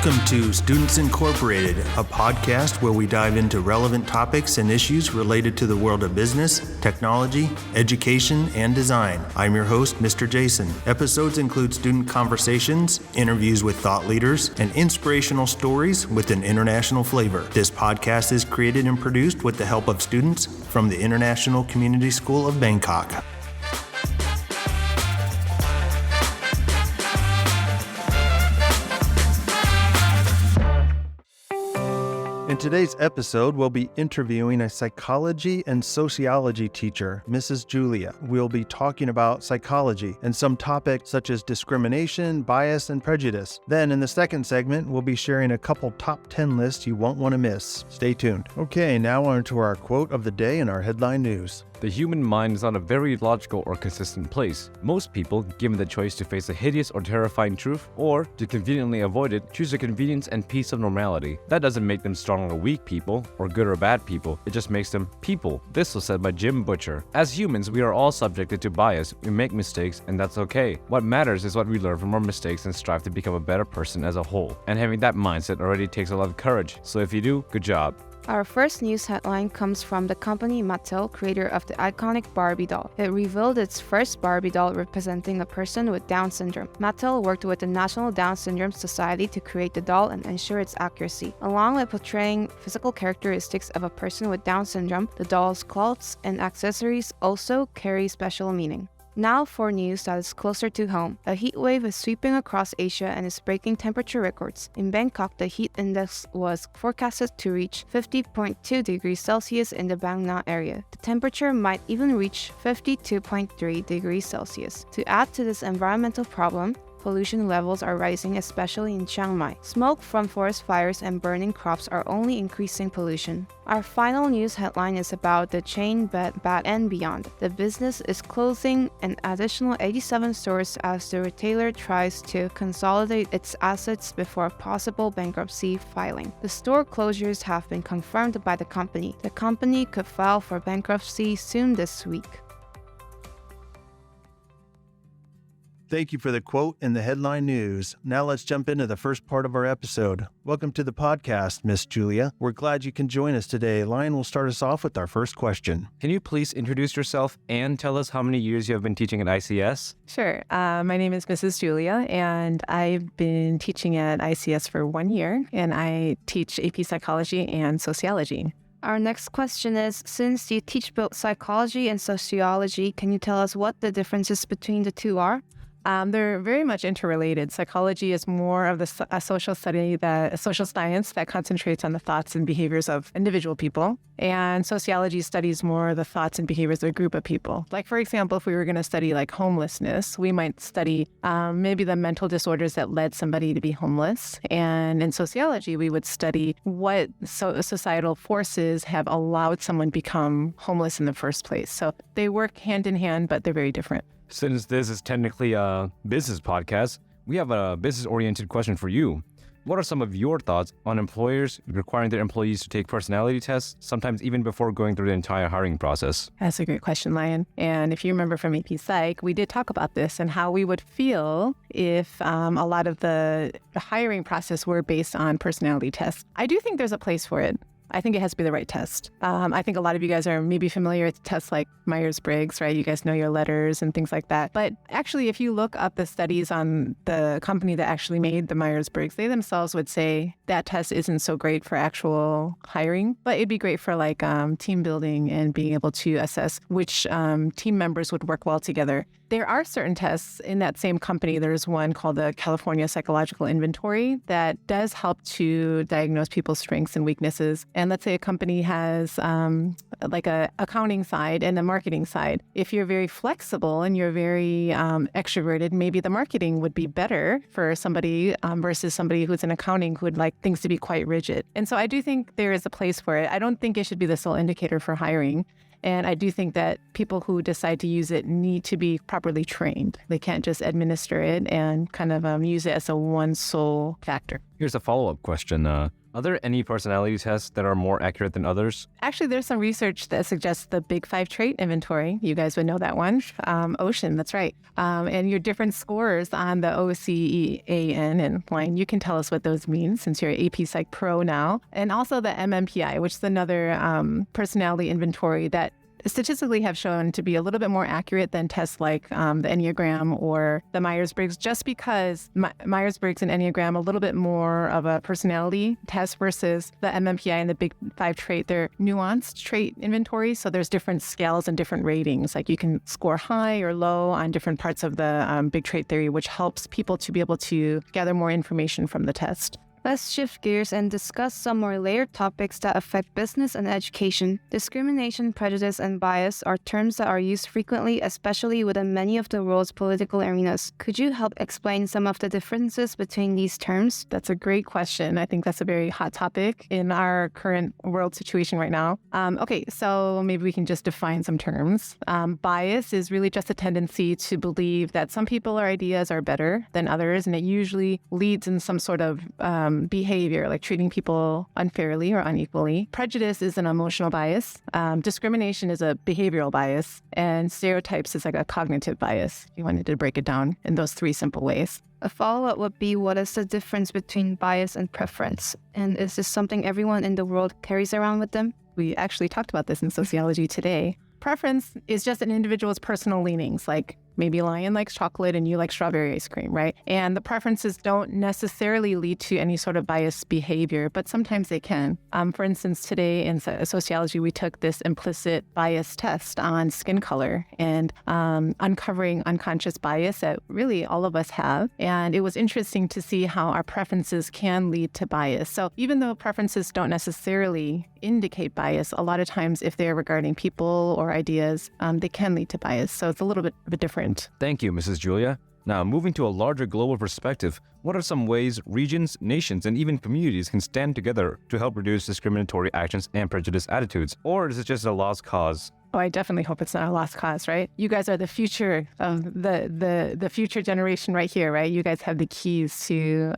Welcome to Students Incorporated, a podcast where we dive into relevant topics and issues related to the world of business, technology, education, and design. I'm your host, Mr. Jason. Episodes include student conversations, interviews with thought leaders, and inspirational stories with an international flavor. This podcast is created and produced with the help of students from the International Community School of Bangkok. In today's episode, we'll be interviewing a psychology and sociology teacher, Mrs. Julia. We'll be talking about psychology and some topics such as discrimination, bias, and prejudice. Then in the second segment, we'll be sharing a couple top 10 lists you won't want to miss. Stay tuned. Okay, now on to our quote of the day and our headline news. The human mind is not a very logical or consistent place. Most people, given the choice to face a hideous or terrifying truth, or to conveniently avoid it, choose the convenience and peace of normality. That doesn't make them strong or weak people, or good or bad people. It just makes them people. This was said by Jim Butcher. As humans, we are all subjected to bias. We make mistakes, and that's okay. What matters is what we learn from our mistakes and strive to become a better person as a whole. And having that mindset already takes a lot of courage. So if you do, good job. Our first news headline comes from the company Mattel, creator of the iconic Barbie doll. It revealed its first Barbie doll representing a person with Down syndrome. Mattel worked with the National Down Syndrome Society to create the doll and ensure its accuracy. Along with portraying physical characteristics of a person with Down syndrome, the doll's clothes and accessories also carry special meaning. Now for news that is closer to home. A heat wave is sweeping across Asia and is breaking temperature records. In Bangkok, the heat index was forecasted to reach 50.2 degrees Celsius in the Bang Na area. The temperature might even reach 52.3 degrees Celsius. To add to this environmental problem, pollution levels are rising, especially in Chiang Mai. Smoke from forest fires and burning crops are only increasing pollution. Our final news headline is about the chain Bed Bath & Beyond. The business is closing an additional 87 stores as the retailer tries to consolidate its assets before possible bankruptcy filing. The store closures have been confirmed by the company. The company could file for bankruptcy soon this week. Thank you for the quote and the headline news. Now let's jump into the first part of our episode. Welcome to the podcast, Miss Julia. We're glad you can join us today. Lion will start us off with our first question. Can you please introduce yourself and tell us how many years you have been teaching at ICS? Sure. My name is Mrs. Julia, and I've been teaching at ICS for 1 year, and I teach AP Psychology and Sociology. Our next question is, since you teach both psychology and sociology, can you tell us what the differences between the two are? They're very much interrelated. Psychology is more of a social science that concentrates on the thoughts and behaviors of individual people. And sociology studies more the thoughts and behaviors of a group of people. Like, for example, if we were going to study like homelessness, we might study maybe the mental disorders that led somebody to be homeless. And in sociology, we would study what societal forces have allowed someone become homeless in the first place. So they work hand in hand, but they're very different. Since this is technically a business podcast, we have a business-oriented question for you. What are some of your thoughts on employers requiring their employees to take personality tests, sometimes even before going through the entire hiring process? That's a great question, Lion. And if you remember from AP Psych, we did talk about this and how we would feel if a lot of the hiring process were based on personality tests. I do think there's a place for it. I think it has to be the right test. I think a lot of you guys are maybe familiar with tests like Myers-Briggs, right? You guys know your letters and things like that. But actually, if you look up the studies on the company that actually made the Myers-Briggs, they themselves would say that test isn't so great for actual hiring, but it'd be great for like team building and being able to assess which team members would work well together. There are certain tests in that same company. There's one called the California Psychological Inventory that does help to diagnose people's strengths and weaknesses. And let's say a company has like a accounting side and a marketing side. If you're very flexible and you're very extroverted, maybe the marketing would be better for somebody versus somebody who's in accounting who would like things to be quite rigid. And so I do think there is a place for it. I don't think it should be the sole indicator for hiring. And I do think that people who decide to use it need to be properly trained. They can't just administer it and kind of use it as a one sole factor. Here's a follow-up question. Are there any personality tests that are more accurate than others? Actually, there's some research that suggests the Big Five trait inventory. You guys would know that one. Ocean, that's right. And your different scores on the OCEAN and line, you can tell us what those mean since you're AP Psych Pro now. And also the MMPI, which is another personality inventory that statistically have shown to be a little bit more accurate than tests like the Enneagram or the Myers-Briggs, just because Myers-Briggs and Enneagram a little bit more of a personality test versus the MMPI and the Big Five trait. They're nuanced trait inventories, so there's different scales and different ratings. Like you can score high or low on different parts of the big trait theory, which helps people to be able to gather more information from the test. Let's shift gears and discuss some more layered topics that affect business and education. Discrimination, prejudice, and bias are terms that are used frequently, especially within many of the world's political arenas. Could you help explain some of the differences between these terms? That's a great question. I think that's a very hot topic in our current world situation right now. Okay, so maybe we can just define some terms. Bias is really just a tendency to believe that some people or ideas are better than others, and it usually leads in some sort of behavior, like treating people unfairly or unequally. Prejudice is an emotional bias. Discrimination is a behavioral bias. And stereotypes is like a cognitive bias. You wanted to break it down in those three simple ways. A follow-up would be, what is the difference between bias and preference? And is this something everyone in the world carries around with them? We actually talked about this in sociology today. Preference is just an individual's personal leanings, like maybe Lion likes chocolate and you like strawberry ice cream, right? And the preferences don't necessarily lead to any sort of biased behavior, but sometimes they can. For instance, today in sociology, we took this implicit bias test on skin color and uncovering unconscious bias that really all of us have. And it was interesting to see how our preferences can lead to bias. So even though preferences don't necessarily indicate bias, a lot of times if they're regarding people or ideas, they can lead to bias. So it's a little bit of a different. Thank you, Mrs. Julia. Now, moving to a larger global perspective, what are some ways regions, nations, and even communities can stand together to help reduce discriminatory actions and prejudice attitudes? Or is it just a lost cause? Oh, I definitely hope it's not a lost cause, right? You guys are the future of the future generation right here, right? You guys have the keys to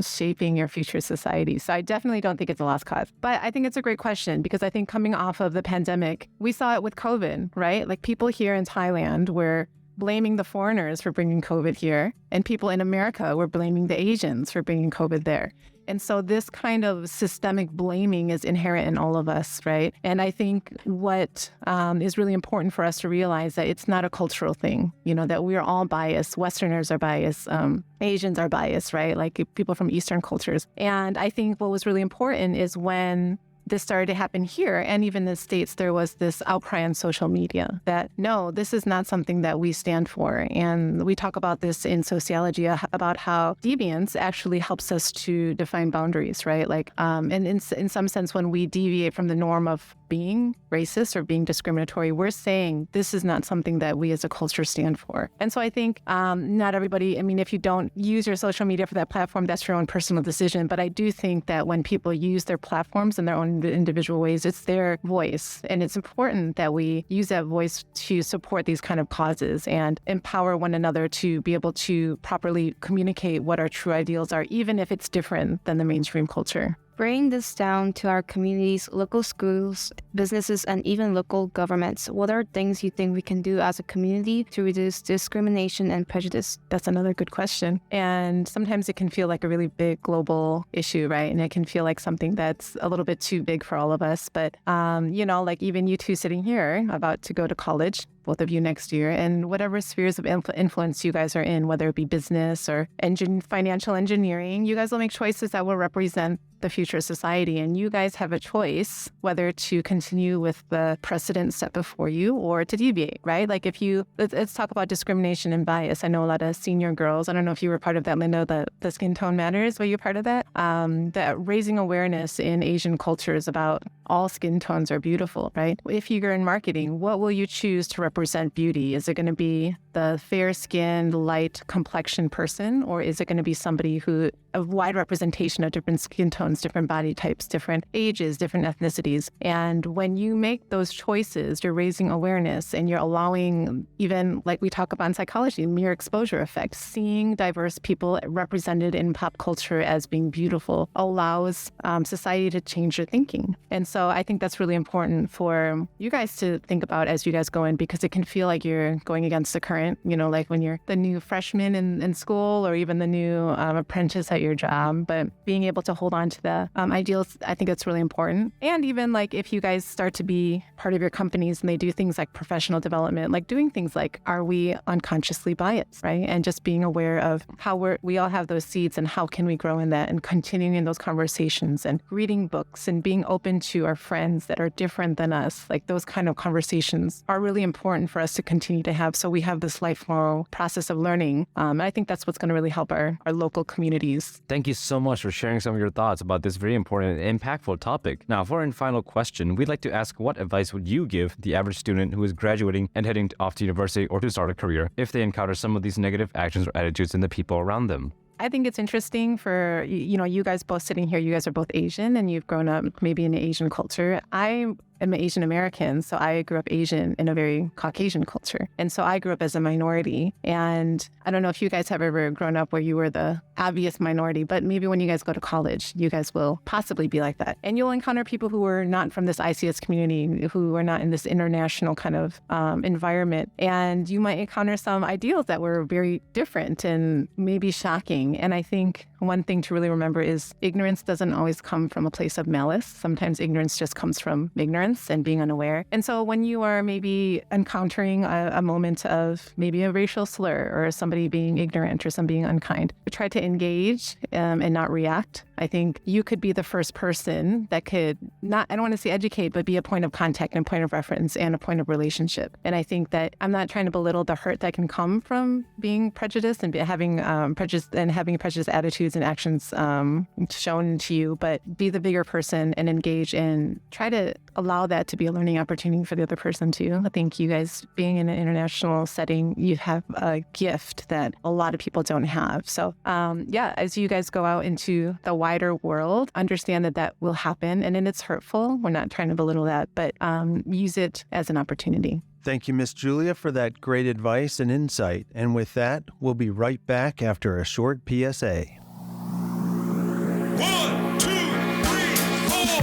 shaping your future society. So I definitely don't think it's a lost cause. But I think it's a great question because I think coming off of the pandemic, we saw it with COVID, right? Like people here in Thailand were blaming the foreigners for bringing COVID here, and people in America were blaming the Asians for bringing COVID there. And so this kind of systemic blaming is inherent in all of us, right? And I think what is really important for us to realize that it's not a cultural thing, you know, that we're all biased. Westerners are biased. Asians are biased, right? Like people from Eastern cultures. And I think what was really important is when this started to happen here, and even in the States, there was this outcry on social media that, no, this is not something that we stand for. And we talk about this in sociology about how deviance actually helps us to define boundaries, right? Like, and in some sense, when we deviate from the norm of being racist or being discriminatory, we're saying this is not something that we as a culture stand for. And so I think not everybody, I mean, if you don't use your social media for that platform, that's your own personal decision. But I do think that when people use their platforms in their own individual ways, it's their voice. And it's important that we use that voice to support these kind of causes and empower one another to be able to properly communicate what our true ideals are, even if it's different than the mainstream culture. Bringing this down to our communities, local schools, businesses, and even local governments, what are things you think we can do as a community to reduce discrimination and prejudice? That's another good question. And sometimes it can feel like a really big global issue, right? And it can feel like something that's a little bit too big for all of us. But, you know, like even you two sitting here about to go to college, both of you next year, and whatever spheres of influence you guys are in, whether it be business or financial engineering, you guys will make choices that will represent the future society. And you guys have a choice whether to continue with the precedent set before you or to deviate, right? Like if you, let's talk about discrimination and bias. I know a lot of senior girls, I don't know if you were part of that, Linda, the skin tone matters. Were you part of that? That raising awareness in Asian cultures about all skin tones are beautiful, right? If you're in marketing, what will you choose to represent beauty? Is it going to be the fair-skinned, light complexion person, or is it going to be somebody who a wide representation of different skin tones, different body types, different ages, different ethnicities. And when you make those choices, you're raising awareness and you're allowing, even like we talk about in psychology, mere exposure effect, seeing diverse people represented in pop culture as being beautiful allows society to change your thinking. And so I think that's really important for you guys to think about as you guys go in, because it can feel like you're going against the current, like when you're the new freshman in school or even the new apprentice at your job. But being able to hold on to the ideals, I think that's really important. And even like if you guys start to be part of your companies and they do things like professional development, like doing things like, are we unconsciously biased, right? And just being aware of how we all have those seeds and how can we grow in that, and continuing in those conversations and reading books and being open to our friends that are different than us. Like those kind of conversations are really important for us to continue to have. So we have this lifelong process of learning. And I think that's what's going to really help our local communities. Thank you so much for sharing some of your thoughts about this very important and impactful topic. Now, for our final question, we'd like to ask, what advice would you give the average student who is graduating and heading off to university or to start a career if they encounter some of these negative actions or attitudes in the people around them? I think it's interesting for, you guys both sitting here, you guys are both Asian and you've grown up maybe in an Asian culture. I'm an Asian American, so I grew up Asian in a very Caucasian culture. And so I grew up as a minority. And I don't know if you guys have ever grown up where you were the obvious minority, but maybe when you guys go to college, you guys will possibly be like that. And you'll encounter people who are not from this ICS community, who are not in this international kind of environment. And you might encounter some ideals that were very different and maybe shocking. And I think one thing to really remember is ignorance doesn't always come from a place of malice. Sometimes ignorance just comes from ignorance and being unaware. And so when you are maybe encountering a moment of maybe a racial slur or somebody being ignorant or somebody being unkind, try to engage and not react. I think you could be the first person that could I don't want to say educate, but be a point of contact and a point of reference and a point of relationship. And I think that I'm not trying to belittle the hurt that can come from being prejudiced and having prejudiced attitudes and actions shown to you, but be the bigger person and engage and try to allow that to be a learning opportunity for the other person too. I think you guys being in an international setting, you have a gift that a lot of people don't have. So as you guys go out into the wider world, understand that will happen and then it's hurtful. We're not trying to belittle that, but use it as an opportunity. Thank you, Miss Julia, for that great advice and insight. And with that, we'll be right back after a short PSA. 1, 2, 3, 4.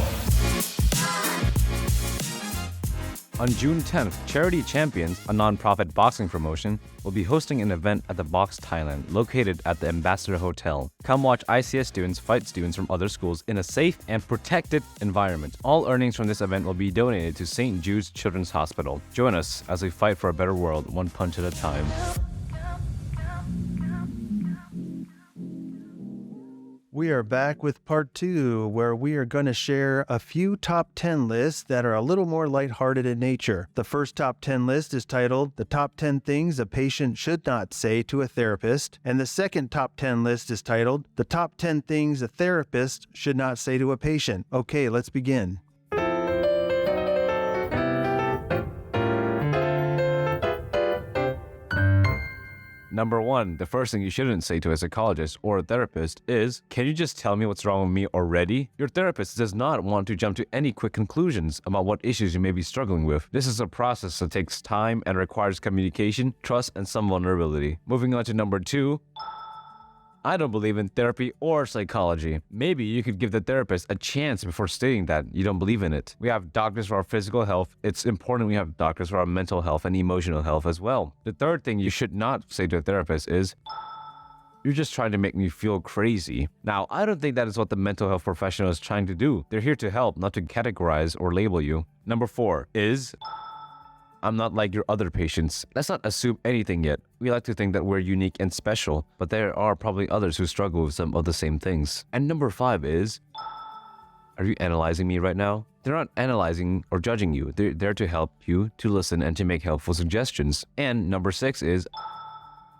On June 10th, Charity Champions, a non-profit boxing promotion, will be hosting an event at the Box Thailand, located at the Ambassador Hotel. Come watch ICS students fight students from other schools in a safe and protected environment. All earnings from this event will be donated to St. Jude's Children's Hospital. Join us as we fight for a better world, one punch at a time. We are back with part 2, where we are going to share a few top 10 lists that are a little more lighthearted in nature. The first top 10 list is titled, The Top 10 Things a Patient Should Not Say to a Therapist. And the second top 10 list is titled, The Top 10 Things a Therapist Should Not Say to a Patient. Okay, let's begin. Number 1, the first thing you shouldn't say to a psychologist or a therapist is, can you just tell me what's wrong with me already? Your therapist does not want to jump to any quick conclusions about what issues you may be struggling with. This is a process that takes time and requires communication, trust, and some vulnerability. Moving on to number 2, I don't believe in therapy or psychology. Maybe you could give the therapist a chance before stating that you don't believe in it. We have doctors for our physical health. It's important we have doctors for our mental health and emotional health as well. The third thing you should not say to a therapist is, you're just trying to make me feel crazy. Now, I don't think that is what the mental health professional is trying to do. They're here to help, not to categorize or label you. Number 4 is, I'm not like your other patients. Let's not assume anything yet. We like to think that we're unique and special, but there are probably others who struggle with some of the same things. And number 5 is, are you analyzing me right now? They're not analyzing or judging you. They're there to help you, to listen, and to make helpful suggestions. And number 6 is,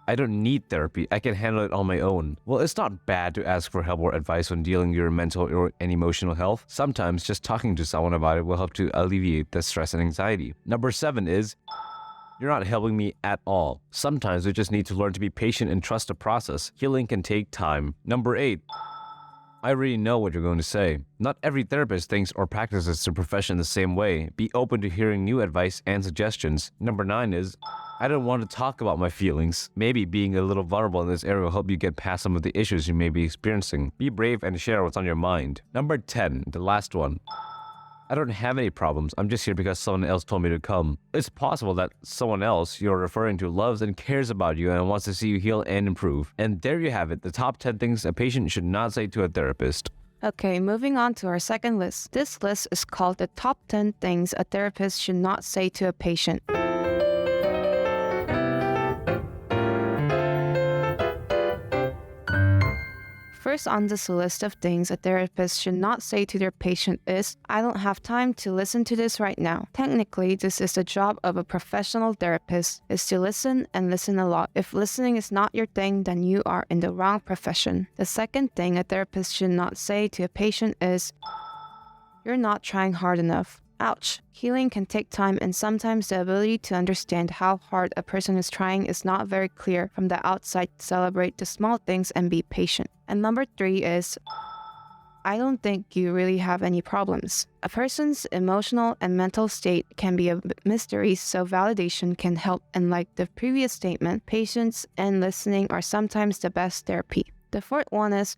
I don't need therapy. I can handle it on my own. Well, it's not bad to ask for help or advice when dealing with your mental or emotional health. Sometimes just talking to someone about it will help to alleviate the stress and anxiety. Number 7 is, You're not helping me at all. Sometimes we just need to learn to be patient and trust the process. Healing can take time. Number 8. I already know what you're going to say. Not every therapist thinks or practices the profession the same way. Be open to hearing new advice and suggestions. Number 9 is, I don't want to talk about my feelings. Maybe being a little vulnerable in this area will help you get past some of the issues you may be experiencing. Be brave and share what's on your mind. Number 10, the last one. I don't have any problems. I'm just here because someone else told me to come. It's possible that someone else you're referring to loves and cares about you and wants to see you heal and improve. And there you have it, the top 10 things a patient should not say to a therapist. Okay, moving on to our second list. This list is called the top 10 things a therapist should not say to a patient. First on this list of things a therapist should not say to their patient is, I don't have time to listen to this right now. Technically, this is the job of a professional therapist, is to listen and listen a lot. If listening is not your thing, then you are in the wrong profession. The second thing a therapist should not say to a patient is, you're not trying hard enough. Ouch. Healing can take time, and sometimes the ability to understand how hard a person is trying is not very clear from the outside. Celebrate the small things and be patient. And number 3 is, I don't think you really have any problems. A person's emotional and mental state can be a mystery, so validation can help. And like the previous statement, patience and listening are sometimes the best therapy. The fourth one is,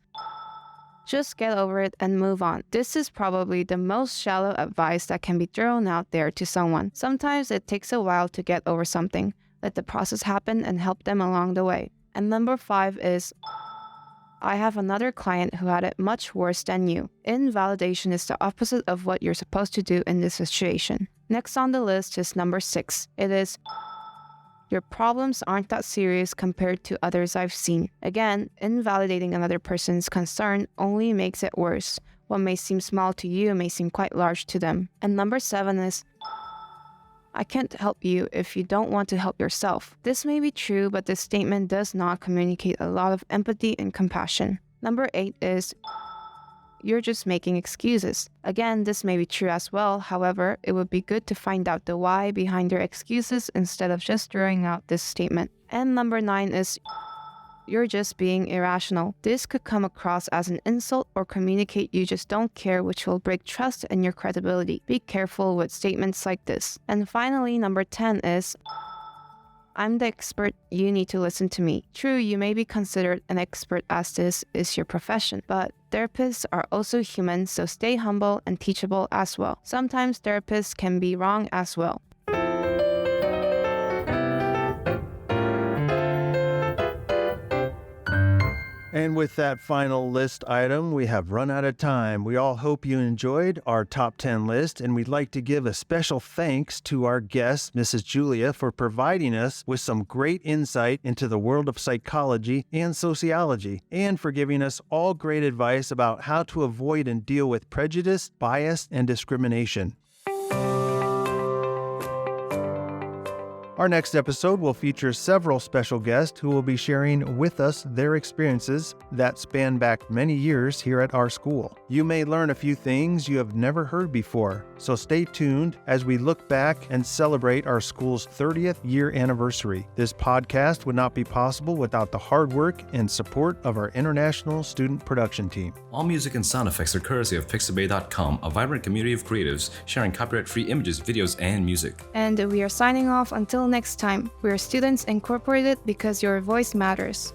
just get over it and move on. This is probably the most shallow advice that can be thrown out there to someone. Sometimes it takes a while to get over something. Let the process happen and help them along the way. And number 5 is, I have another client who had it much worse than you. Invalidation is the opposite of what you're supposed to do in this situation. Next on the list is number 6. It is, your problems aren't that serious compared to others I've seen. Again, invalidating another person's concern only makes it worse. What may seem small to you may seem quite large to them. And number 7 is, I can't help you if you don't want to help yourself. This may be true, but this statement does not communicate a lot of empathy and compassion. Number 8 is, you're just making excuses. Again, this may be true as well. However, it would be good to find out the why behind your excuses instead of just throwing out this statement. And number 9 is, you're just being irrational. This could come across as an insult or communicate you just don't care, which will break trust and your credibility. Be careful with statements like this. And finally, number 10 is, I'm the expert, you need to listen to me. True, you may be considered an expert as this is your profession, but therapists are also human, so stay humble and teachable as well. Sometimes therapists can be wrong as well. And with that final list item, we have run out of time. We all hope you enjoyed our top 10 list, and we'd like to give a special thanks to our guest, Mrs. Julia, for providing us with some great insight into the world of psychology and sociology, and for giving us all great advice about how to avoid and deal with prejudice, bias, and discrimination. Our next episode will feature several special guests who will be sharing with us their experiences that span back many years here at our school. You may learn a few things you have never heard before, so stay tuned as we look back and celebrate our school's 30th year anniversary. This podcast would not be possible without the hard work and support of our international student production team. All music and sound effects are courtesy of Pixabay.com, a vibrant community of creatives sharing copyright-free images, videos, and music. And we are signing off until next time. We are Students Incorporated because your voice matters.